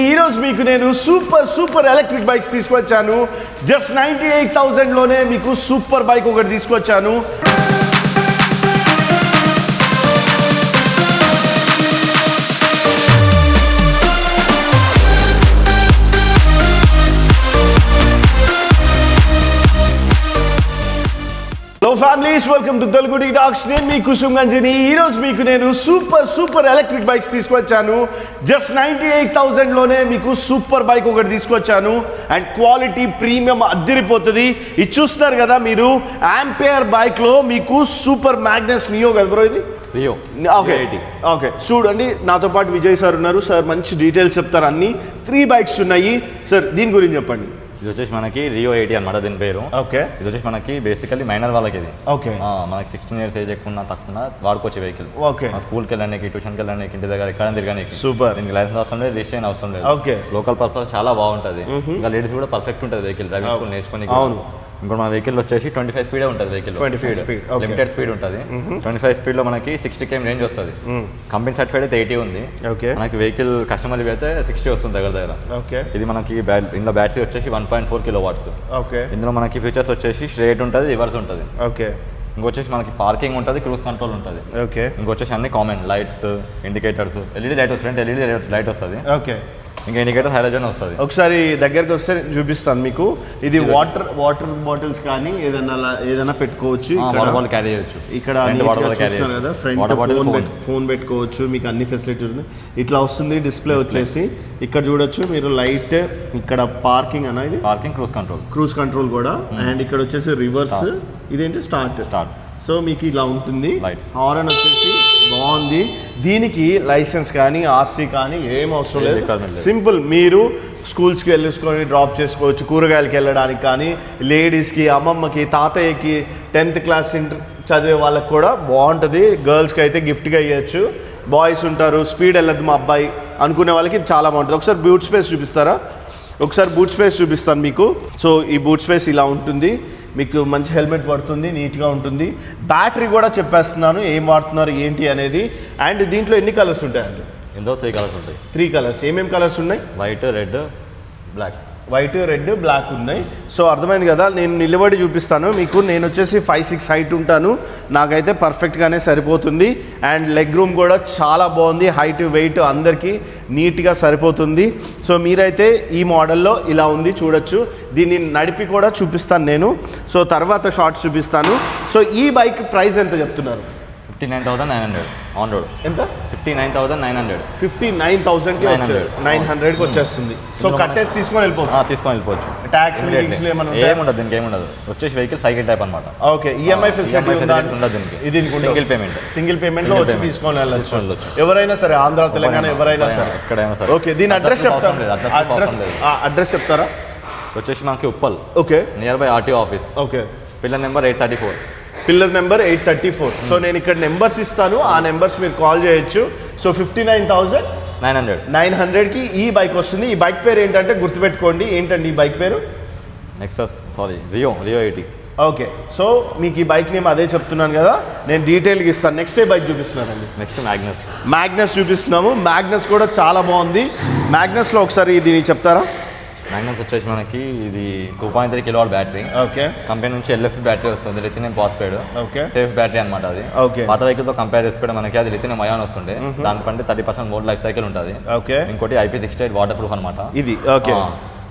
ఈ రోజు మీకు నేను సూపర్ ఎలక్ట్రిక్ బైక్స్ తీసుకొచ్చాను. జస్ట్ 98,000 లోనే మీకు సూపర్ బైక్ ఒకటి తీసుకొచ్చాను. Hello families, welcome to Telugu talks. నేను మీ కుసుమ్ గంజిని. ఈ రోజు మీకు నేను సూపర్ ఎలక్ట్రిక్ బైక్స్ తీసుకొచ్చాను. జస్ట్ 98,000 లోనే మీకు సూపర్ బైక్ ఒకటి తీసుకొచ్చాను. అండ్ క్వాలిటీ ప్రీమియం అద్దరిపోతుంది. ఇది చూస్తున్నారు కదా మీరు, ఆంపియర్ బైక్ లో మీకు సూపర్ మ్యాగ్నస్ నియో కదా బ్రో, ఇది రియో. ఓకే చూడండి, నాతో పాటు విజయ్ సార్ ఉన్నారు. సార్ మంచి డీటెయిల్స్ చెప్తారు. అన్ని 3 బైక్స్ ఉన్నాయి. సార్ దీని గురించి చెప్పండి. ఇది వచ్చేసి మనకి రియో 80 అనమాట దీని పేరు. ఓకే, ఇది వచ్చేసి మనకి బేసికల్లీ మైనర్ వాళ్ళకి ఇది. ఓకే, మనకి 16 years ఏజ్ ఎక్కువ తక్కువ వాడుకోవచ్చు వెహికల్. ఓకే, స్కూల్కి వెళ్ళడానికి, ట్యూషన్కి వెళ్ళడానికి, ఇంటి దగ్గర ఎక్కడ తిరగడానికి. సూపర్. దీనికి లైసెన్స్ అవసరం లేదు, రిజిస్ట్రేషన్ అవసరం లేదు. ఓకే, లోకల్ పర్పస్ చాలా బాగుంటుంది. ఇంకా లేడీస్ కూడా పర్ఫెక్ట్ ఉంటుంది వెహికల్ డ్రైవింగ్ స్కూల్ నేర్చుకొని. అవును. ఇంకోటి మన వెహికల్ వచ్చేసి 25 స్పీడే ఉంటుంది. వెహికల్ 25 స్పీడ్, లిమిటెడ్ స్పీడ్ ఉంటుంది. 25 స్పీడ్లో మనకి 60 km రేంజ్ వస్తుంది. కంపెనీ సర్టిఫైడ్ అయితే 80 ఉంది. ఓకే, మనకి వెహికల్ కస్టమర్ అయితే 60 వస్తుంది దగ్గర. ఓకే, ఇది మనకి ఇందులో బ్యాటరీ వచ్చేసి 1.4 kW. ఓకే, ఇందులో మనకి ఫీచర్స్ వచ్చేసి స్ట్రేట్ ఉంటుంది, రివర్స్ ఉంటుంది. ఓకే, ఇంకొచ్చేసి మనకి పార్కింగ్ ఉంటుంది, క్రూజ్ కంట్రోల్ ఉంటుంది. ఓకే, ఇంకొచ్చేసి అన్ని common lights, indicators, LED light వస్తుంది, ఫ్రంట్ ఎల్ఈడి లైట్ వస్తుంది. ఓకే, ఇంకా ఇండికేటర్ హైలోజన్ వస్తుంది. ఒకసారి దగ్గరికి వస్తే చూపిస్తాను మీకు. ఇది వాటర్ బాటిల్స్ కానీ ఏదైనా పెట్టుకోవచ్చు. క్యారీ చేయొచ్చు. ఇక్కడ చూస్తున్నారు కదా, ఫ్రంట్ ఫోన్ పెట్టుకోవచ్చు. మీకు అన్ని ఫెసిలిటీస్ ఉన్నాయి. ఇట్లా వస్తుంది డిస్ప్లే వచ్చేసి. ఇక్కడ చూడొచ్చు మీరు లైట్, ఇక్కడ పార్కింగ్ అన్న, ఇది పార్కింగ్, క్రూజ్ కంట్రోల్ కూడా. అండ్ ఇక్కడ వచ్చేసి రివర్స్, ఇదేంటి స్టార్ట్. సో మీకు ఇలా ఉంటుంది. హారన్ వచ్చేసి బాగుంది. దీనికి లైసెన్స్ కానీ ఆర్సీ కానీ ఏం అవసరం లేదు. సింపుల్, మీరు స్కూల్స్కి వెళ్ళుకొని డ్రాప్ చేసుకోవచ్చు. కూరగాయలకి వెళ్ళడానికి కానీ, లేడీస్కి, అమ్మమ్మకి, తాతయ్యకి, 10th క్లాస్ చదివే వాళ్ళకి కూడా బాగుంటుంది. గర్ల్స్కి అయితే గిఫ్ట్గా ఇవ్వచ్చు. బాయ్స్ ఉంటారు, స్పీడ్ వెళ్ళదు మా అబ్బాయి అనుకునే వాళ్ళకి ఇది చాలా బాగుంటుంది. ఒకసారి బూట్ స్పేస్ చూపిస్తారా? ఒకసారి బూట్ స్పేస్ చూపిస్తాను మీకు. సో ఈ బూట్ స్పేస్ ఇలా ఉంటుంది. మీకు మంచి హెల్మెట్ పడుతుంది, నీట్గా ఉంటుంది. బ్యాటరీ కూడా చెప్పేస్తున్నాను ఏం వాడుతున్నారు ఏంటి అనేది. అండ్ దీంట్లో ఎన్ని కలర్స్ ఉంటాయండి? ఇందులో 3 కలర్స్ ఉంటాయి. 3 కలర్స్. ఏమేమి కలర్స్ ఉన్నాయి? White, red, black. White, red, black ఉన్నాయి. సో అర్థమైంది కదా. నేను నిలబడి చూపిస్తాను మీకు. నేను వచ్చేసి 5'6" హైట్ ఉంటాను. నాకైతే పర్ఫెక్ట్గానే సరిపోతుంది. అండ్ లెగ్ రూమ్ కూడా చాలా బాగుంది. హైట్, వెయిట్ అందరికీ నీట్గా సరిపోతుంది. సో మీరైతే ఈ మోడల్లో ఇలా ఉంది, చూడొచ్చు. దీన్ని నడిపి కూడా చూపిస్తాను నేను. సో తర్వాత షార్ట్స్ చూపిస్తాను. సో ఈ బైక్ ప్రైస్ ఎంత చెప్తున్నారు? 59,900 ఆన్ రోడ్. ఎంత? 59,900. 59,000కి 900కి వచ్చేస్తుంది. సో కట్టేసి తీసుకొని వెళ్ళిపోవచ్చు. ట్యాక్స్ ఏముండదు, దీనికి ఏముండదు. వచ్చేసి వెహికల్ సైకిల్ టైప్ అనమాట. ఓకే, ఈఎంఐ ఫెసిలిటీ ఉండదు దీనికి. ఇది సింగిల్ పేమెంట్ లో వచ్చి తీసుకొని వెళ్ళచ్చు. ఎవరైనా సరే, ఆంధ్ర, తెలంగాణ ఎవరైనా సరే, ఎక్కడైనా సరే. ఓకే, దీని అడ్రస్ అడ్రస్ చెప్తారా? వచ్చేసి మనకి Uppal. Okay, near by RTO office. Okay, pillar number 834. Pillar number 834. So నేను ఇక్కడ నెంబర్స్ ఇస్తాను, ఆ నెంబర్స్ మీరు కాల్ చేయొచ్చు. సో 59,900కి ఈ బైక్ వస్తుంది. ఈ బైక్ పేరు ఏంటంటే గుర్తుపెట్టుకోండి. ఏంటండి ఈ బైక్ పేరు? రియో 80. ఓకే, సో మీకు ఈ బైక్ నేమ్ అదే చెప్తున్నాను కదా, నేను డీటెయిల్గా ఇస్తాను. నెక్స్ట్ ఏ బైక్ చూపిస్తున్నానండి? నెక్స్ట్ మ్యాగ్నస్ చూపిస్తున్నాము. మ్యాగ్నస్ కూడా చాలా బాగుంది. మ్యాగ్నస్లో ఒకసారి ఇది చెప్తారా? మ్యాగ్నస్ వచ్చేసి మనకి ఇది 2.3 kW బ్యాటరీ. ఓకే, కంపెనీ నుంచి LFP బ్యాటరీ వస్తుంది, lithium phosphate. Okay, safe battery అనమాట అది. ఓకే, పాత వెహికల్ తో కంపేర్ చేసుకుంటే మనకి అది లిథియం అయాన్ వస్తుండే. దానికంటే 30% మోర్ లైఫ్ సైకిల్ ఉంటుంది. ఓకే, ఇంకోటి IP68 వాటర్ ప్రూఫ్ అనమాట ఇది. ఓకే,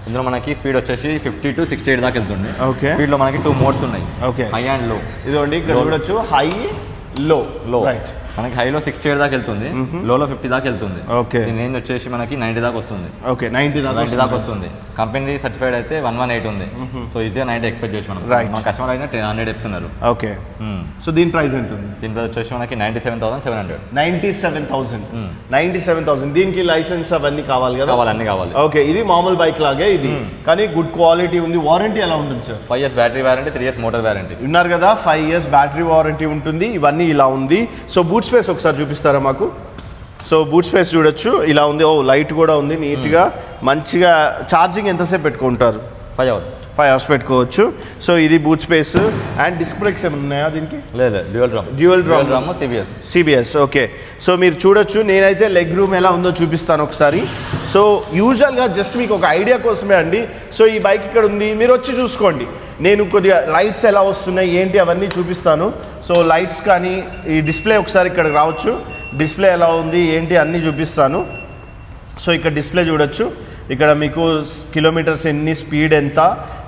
ఇందులో మనకి స్పీడ్ వచ్చేసి 50 to 68 దాకా వెళ్తుంది. ఓకే, స్పీడ్ లో మనకి 2 మోడ్స్ ఉన్నాయి. ఓకే, హై అండ్ లో. ఇదిగోండి ఇక్కడ చూడొచ్చు, హై, లో. రైట్, మనకి హైలో 68 దాకా వెళ్తుంది, లోలో 50 దాకా వెళ్తుంది. ఓకే, దీని రేంజ్ వచ్చేసి మనకి 90 దాకా వస్తుంది. ఓకే, 90 దాకా వస్తుంది. కంపెనీ సర్టిఫైడ్ అయితే 118 ఉంది. సో ఈజీగా 90 ఎక్స్పెక్ట్ చేయొచ్చు మనం. మన కస్టమర్ అయితే 100 చెప్తున్నారు. ఓకే, సో దీని ప్రైస్ ఎంత ఉంది? దీని ప్రైస్ వచ్చేసి మనకి 97,700. 97,000. దీనికి లైసెన్స్ అవన్నీ కావాలి కదా? అన్ని కావాలి. ఓకే, ఇది మామూలు బైక్ లాగే ఇది, కానీ గుడ్ క్వాలిటీ ఉంది. వారంటీ ఎలా ఉంటుంది sir? 5 years battery warranty, 3 years motor warranty. ఉన్నారు కదా, 5 years బ్యాటరీ వారంటీ ఉంటుంది. ఇవన్నీ ఇలా ఉంది. సో బూట్ స్పేస్ ఒకసారి చూపిస్తారా మాకు? సో బూట్ స్పేస్ చూడొచ్చు, ఇలా ఉంది. ఓ లైట్ కూడా ఉంది నీట్గా, మంచిగా. ఛార్జింగ్ ఎంతసేపు పెట్టుకుంటారు? 5 hours. 5 hours పెట్టుకోవచ్చు. సో ఇది boot space and disc brakes ఏమైనా ఉన్నాయా దీనికి? లేదు, dual drum CBS. Okay, so మీరు చూడొచ్చు. నేనైతే లెగ్ రూమ్ ఎలా ఉందో చూపిస్తాను ఒకసారి. సో యూజువల్గా జస్ట్ మీకు ఒక ఐడియా కోసమే అండి. సో ఈ బైక్ ఇక్కడ ఉంది, మీరు వచ్చి చూసుకోండి. నేను కొద్దిగా లైట్స్ ఎలా వస్తున్నాయి ఏంటి అవన్నీ చూపిస్తాను. సో లైట్స్ కానీ ఈ డిస్ప్లే ఒకసారి ఇక్కడికి రావచ్చు, డిస్ప్లే ఎలా ఉంది ఏంటి అన్నీ చూపిస్తాను. సో ఇక్కడ డిస్ప్లే చూడొచ్చు, ఇక్కడ మీకు కిలోమీటర్స్ ఎన్ని, స్పీడ్ ఎంత,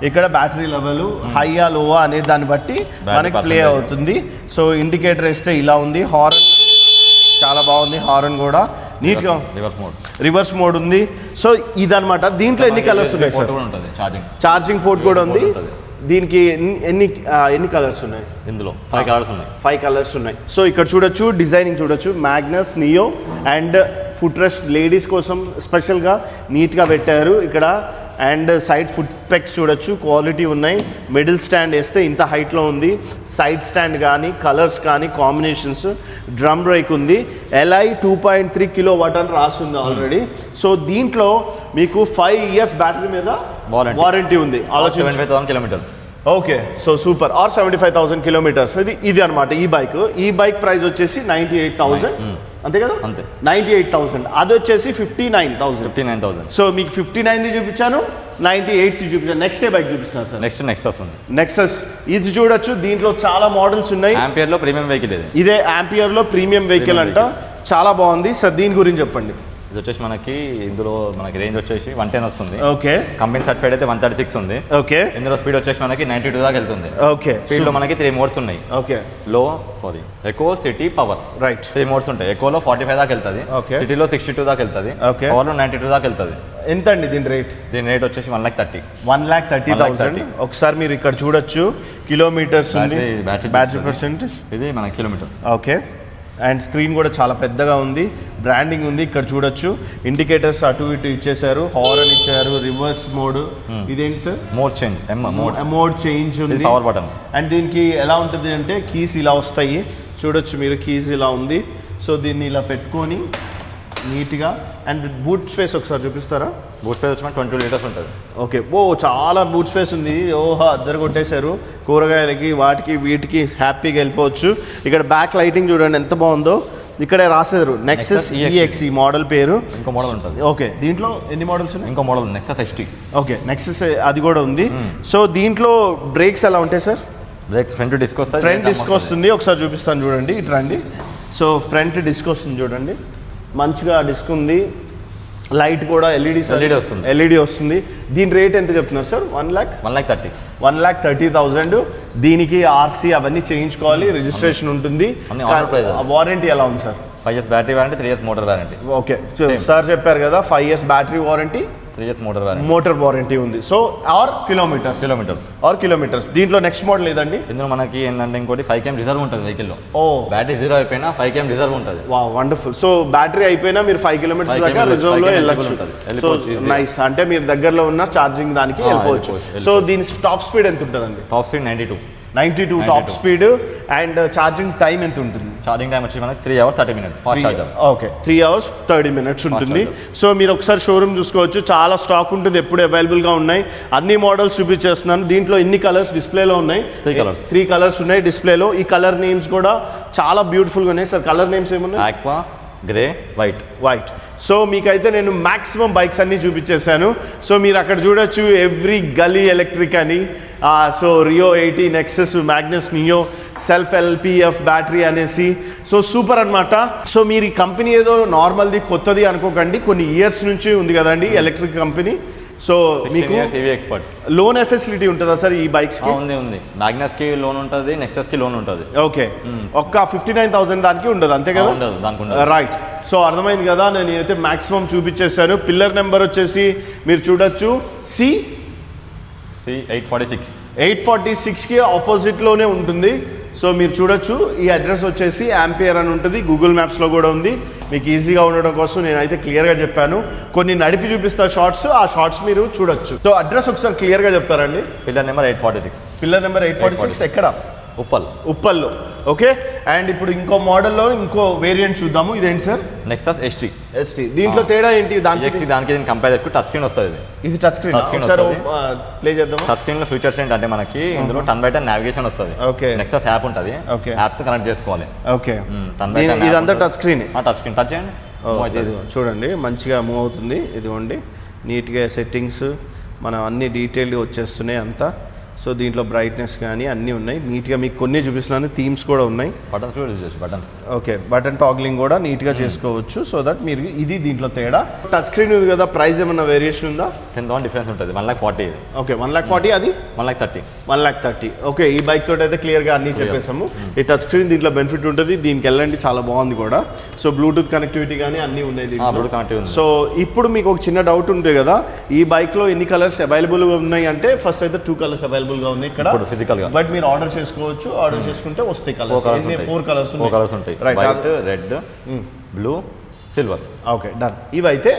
ఇక్కడ బ్యాటరీ లెవెల్ హైయా లోవా అనే దాన్ని బట్టి మనకి ప్లే అవుతుంది. సో ఇండికేటర్ వేస్తే ఇలా ఉంది. హార్న్ చాలా బాగుంది, హార్న్ కూడా నీట్గా రివర్స్ మోడ్ ఉంది. సో ఇదనమాట. దీంట్లో ఎన్ని కలర్స్ ఉన్నాయి సార్? ఛార్జింగ్ పోర్ట్ కూడా ఉంది. దీనికి ఎన్ని కలర్స్ ఉన్నాయి? ఇందులో 5 కలర్స్ ఉన్నాయి. 5 కలర్స్ ఉన్నాయి. సో ఇక్కడ చూడొచ్చు, డిజైనింగ్ చూడొచ్చు, Magnus, neo and foot rest ladies కోసం స్పెషల్గా నీట్గా పెట్టారు ఇక్కడ. అండ్ సైడ్ ఫుట్ పెక్స్ చూడొచ్చు, క్వాలిటీ ఉన్నాయి. మిడిల్ స్టాండ్ వేస్తే ఇంత హైట్లో ఉంది. సైడ్ స్టాండ్ కానీ కలర్స్ కానీ కాంబినేషన్స్. డ్రమ్ బ్రేక్ ఉంది. LI 2.3 kW అని రాస్తుంది ఆల్రెడీ. సో దీంట్లో మీకు 5 years బ్యాటరీ మీద వారంటీ ఉంది. 75,000 kilometers. Okay, so super. Or 75,000 kilometers. ఇది అనమాట ఈ బైక్. ఈ బైక్ ప్రైస్ వచ్చేసి 98,000, అంతే కదా? అంతే, 98,000. అది వచ్చేసి 59,000. సో మీకు 59ది చూపించాను, 98ది చూపించాను. నెక్స్ట్ ఏ బైక్ చూపిస్తున్నారు సార్? నెక్సస్ ఉంది. నెక్సస్ ఇది చూడొచ్చు. దీంట్లో చాలా మోడల్స్ ఉన్నాయి. ఆంపియర్లో ప్రీమియం వెహికల్ ఇదే ఆంపియర్లో ప్రీమియం వెహికల్ అంట. చాలా బాగుంది సార్. దీని గురించి చెప్పండి. ఇది వచ్చేసి ఇందులో మనకి రేంజ్ వచ్చేసి 110 వస్తుంది. ఓకే, కంపెనీ సర్టిఫైడ్ అయితే 136 ఉంది. ఓకే, ఇందులో స్పీడ్ వచ్చేసి మనకి 92 దాకా వెళ్తుంది. ఓకే, స్పీడ్ లో మనకి 3 మోడ్స్ ఉన్నాయి. Okay, eco, city, power, right. 3 modes ఉంటాయి. ఎకోలో 45 దాకా వెళ్తుంది, సిటీలో 62 దాకా వెళ్తుంది, పవర్లో 92 దాకా వెళ్తుంది. ఎంత అండి దీని రేట్? దీని రేట్ వచ్చేసి 1,30,000. ఒకసారి మీరు ఇక్కడ చూడొచ్చు, కిలోమీటర్స్ ఉంది, బ్యాటరీ పర్సెంటేజ్ ఇది మన కిలోమీటర్స్. ఓకే, అండ్ స్క్రీన్ కూడా చాలా పెద్దగా ఉంది. బ్రాండింగ్ ఉంది ఇక్కడ చూడొచ్చు. ఇండికేటర్స్ అటు ఇటు ఇచ్చేసారు, హార్న్ ఇచ్చారు, రివర్స్ మోడ్. ఇదేంటి సార్? మోడ్ చేంజ్ ఉంది, పవర్ బటన్. అండ్ దీనికి ఎలా ఉంటుంది అంటే కీస్ ఇలా వస్తాయి చూడొచ్చు మీరు. కీస్ ఇలా ఉంది. సో దీన్ని ఇలా పెట్టుకొని నీట్గా. అండ్ బూట్ స్పేస్ ఒకసారి చూపిస్తారా? బూట్ స్పేస్ వచ్చి 20 లీటర్స్ ఉంటుంది. ఓకే, చాలా బూట్ స్పేస్ ఉంది. అద్దరు కొట్టేశారు. కూరగాయలకి వాటికి వీటికి హ్యాపీగా వెళ్ళిపోవచ్చు. ఇక్కడ బ్యాక్ లైటింగ్ చూడండి ఎంత బాగుందో. ఇక్కడే రాశారు నెక్సస్ EX మోడల్ పేరు. ఇంకో మోడల్ ఉంటుంది. ఓకే, దీంట్లో ఎన్ని మోడల్స్ ఉన్నాయి? ఇంకో model Nexus HT. Okay, Nexus అది కూడా ఉంది. సో దీంట్లో బ్రేక్స్ ఎలా ఉంటాయి సార్? బ్రేక్స్ ఫ్రంట్ డిస్క్ వస్తుంది. ఫ్రంట్ డిస్క్ వస్తుంది. ఒకసారి చూపిస్తాను చూడండి, ఇటు రండి. సో ఫ్రంట్ డిస్క్ వస్తుంది చూడండి, మంచిగా డిస్క్ ఉంది. లైట్ కూడా ఎల్ఈడి వస్తుంది. దీని రేట్ ఎంత చెప్తున్నారు సార్? 1,30,000. దీనికి RC అవన్నీ చేయించుకోవాలి, రిజిస్ట్రేషన్ ఉంటుంది. వారంటీ ఎలా ఉంది sir? 5 years battery warranty, 3 years motor warranty. Okay, sir చెప్పారు కదా 5 years battery warranty, 3 years motor warranty ఉంది. సో ఆర్ కిలోమీటర్స్. దీంట్లో నెక్స్ట్ మోడల్ ఏదండి? ఇందులో మనకి ఏంటంటే ఇంకోటి 5 km రిజర్వ్ ఉంటుంది వెహికల్లో. బ్యాటరీ 0 అయిపోయినా 5 km రిజర్వ్ ఉంటుంది. వండర్ఫుల్. సో బ్యాటరీ అయిపోయినా మీరు 5 kilometers దాకా రిజర్వ్ లో వెళ్ళొచ్చు. సో నైస్, అంటే మీరు దగ్గరలో ఉన్న ఛార్జింగ్ దానికి వెళ్ళిపోవచ్చు. సో దీని టాప్ స్పీడ్ ఎంత ఉంటుందండి? Top speed 92 top speed. And charging time ఎంత ఉంటుంది? ఛార్జింగ్ టైం వచ్చి మనకి 3 hours 30 minutes fast charger. Okay, 3 hours 30 minutes ఉంటుంది. సో మీరు ఒకసారి షోరూమ్ చూసుకోవచ్చు, చాలా స్టాక్ ఉంటుంది, ఎప్పుడు అవైలబుల్గా ఉన్నాయి. అన్ని మోడల్స్ చూపించేస్తున్నాను. దీంట్లో ఇన్ని కలర్స్ డిస్ప్లేలో ఉన్నాయి? 3 కలర్స్ ఉన్నాయి డిస్ప్లేలో. ఈ కలర్ నేమ్స్ కూడా చాలా బ్యూటిఫుల్గా ఉన్నాయి సార్. కలర్ నేమ్స్ ఏమున్నాయి? Aqua, grey, white. సో మీకైతే నేను మ్యాక్సిమం బైక్స్ అన్నీ చూపించేశాను. సో మీరు అక్కడ చూడొచ్చు ఎవ్రీ గలీ ఎలక్ట్రిక్ అని. So Rio 80, Nexus, Magnus, neo, self LPF battery అనేసి. సో సూపర్ అనమాట. సో మీరు ఈ కంపెనీ ఏదో నార్మల్ది కొత్తది అనుకోకండి, కొన్ని ఇయర్స్ నుంచి ఉంది కదండి ఎలక్ట్రిక్ కంపెనీ. సో మీకు లోన్ ఫెసిలిటీ ఉంటుందా సార్ ఈ బైక్స్ కి? ఉంది. మ్యాగ్నస్ కి లోన్ ఉంటుంది, నెక్సస్ కి లోన్ ఉంటుంది. ఓకే, ఒక్క 59,000 దానికి ఉండదు, అంతే కదా? రైట్. సో అర్థమైంది కదా. నేను అయితే మాక్సిమం చూపించేశాను. పిల్లర్ నెంబర్ వచ్చేసి మీరు చూడొచ్చు C846కి ఆపోజిట్లోనే ఉంటుంది. సో మీరు చూడొచ్చు. ఈ అడ్రస్ వచ్చేసి ఆంపియర్ అని ఉంటుంది, గూగుల్ మ్యాప్స్లో కూడా ఉంది. మీకు ఈజీగా ఉండడం కోసం నేనైతే క్లియర్గా చెప్పాను. కొన్ని నడిపి చూపిస్తా షార్ట్స్, ఆ షార్ట్స్ మీరు చూడొచ్చు. సో అడ్రస్ ఒకసారి క్లియర్గా చెప్తారండి. Pillar number 846. పిల్లర్ నెంబర్ 846 ఎక్కడ? ఉప్పల్లో. ఓకే, అండ్ ఇప్పుడు ఇంకో మోడల్లో ఇంకో వేరియంట్ చూద్దాము. ఇదేంటి సార్? Nexus ST. దీంట్లో తేడా ఏంటి? దానికి కంపేర్ చేసుకుంటే టచ్ స్క్రీన్ వస్తుంది. ఇది టచ్ స్క్రీన్. సార్ ప్లే చేద్దాం. టచ్ స్క్రీన్ లో ఫీచర్స్ ఏంటంటే మనకి ఇందులో టర్న్ బై టర్న్ నావిగేషన్ వస్తుంది. ఓకే, నెక్సస్ యాప్ ఉంటుంది. యాప్ తో కనెక్ట్ చేసుకోవాలి. ఓకే, ఇదంతా touch screen. Touch screen touch చేయండి, చూడండి మంచిగా మూవ్ అవుతుంది. ఇదిగోండి నీట్గా సెట్టింగ్స్ మనం అన్ని డీటెయిల్గా వచ్చేస్తున్నాయి అంతా. సో దీంట్లో బ్రైట్నెస్ కానీ అన్నీ ఉన్నాయి నీట్గా. మీకు కొన్ని చూపిస్తున్నాను, థీమ్స్ కూడా ఉన్నాయి. బటన్స్ ఓకే, బటన్ టాగ్లింగ్ కూడా నీట్గా చేసుకోవచ్చు. సో దట్ మీరు ఇది దీంట్లో తేడా. టచ్ స్క్రీన్ ఉంది కదా, ప్రైస్ ఏమన్నా వేరియేషన్ ఉందా? 10,000 డిఫరెన్స్ ఉంటుంది. 1,40,000. ఓకే, 1,40,000. అది 1,30,000. 1,30,000. ఓకే, ఈ బైక్ తోటి అయితే క్లియర్గా అన్నీ చెప్పేసాము. ఈ టచ్ స్క్రీన్ దీంట్లో బెనిఫిట్ ఉంటుంది. దీనికి వెళ్ళండి, చాలా బాగుంది కూడా. సో బ్లూటూత్ కనెక్టివిటీ కానీ అన్నీ ఉన్నాయి దీంట్లో. సో ఇప్పుడు మీకు ఒక చిన్న డౌట్ ఉంటుంది కదా, ఈ బైక్లో ఎన్ని కలర్స్ అవైలబుల్గా ఉన్నాయి అంటే, ఫస్ట్ అయితే 2 కలర్స్ అవైలబుల్గా ఉన్నాయి ఇక్కడ ఫిజికల్ గా. బట్ మీరు ఆర్డర్ చేసుకోవచ్చు. ఆర్డర్ చేసుకుంటే వస్తాయి కలర్స్. 4 కలర్స్ ఉంటాయి. White, red, blue, silver. Okay, done. ఇవైతే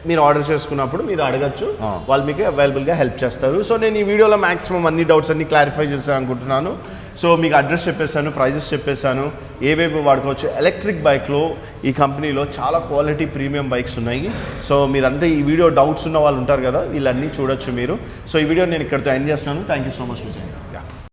మీరు ఆర్డర్ చేసుకున్నప్పుడు మీరు అడగచ్చు, వాళ్ళు మీకు అవైలబుల్గా హెల్ప్ చేస్తారు. సో నేను ఈ వీడియోలో మాక్సిమం అన్ని డౌట్స్ అన్ని క్లారిఫై చేస్తాను అనుకుంటున్నాను. సో మీకు అడ్రస్ చెప్పేశాను, ప్రైజెస్ చెప్పేశాను, ఏవేవి వాడుకోవచ్చు. ఎలక్ట్రిక్ బైక్లో ఈ కంపెనీలో చాలా క్వాలిటీ ప్రీమియం బైక్స్ ఉన్నాయి. సో మీరంతా ఈ వీడియో డౌట్స్ ఉన్న వాళ్ళు ఉంటారు కదా, వీళ్ళన్నీ చూడొచ్చు మీరు. సో ఈ వీడియో నేను ఇక్కడితో ఎండ్ చేస్తున్నాను. Thank you so much Vijay.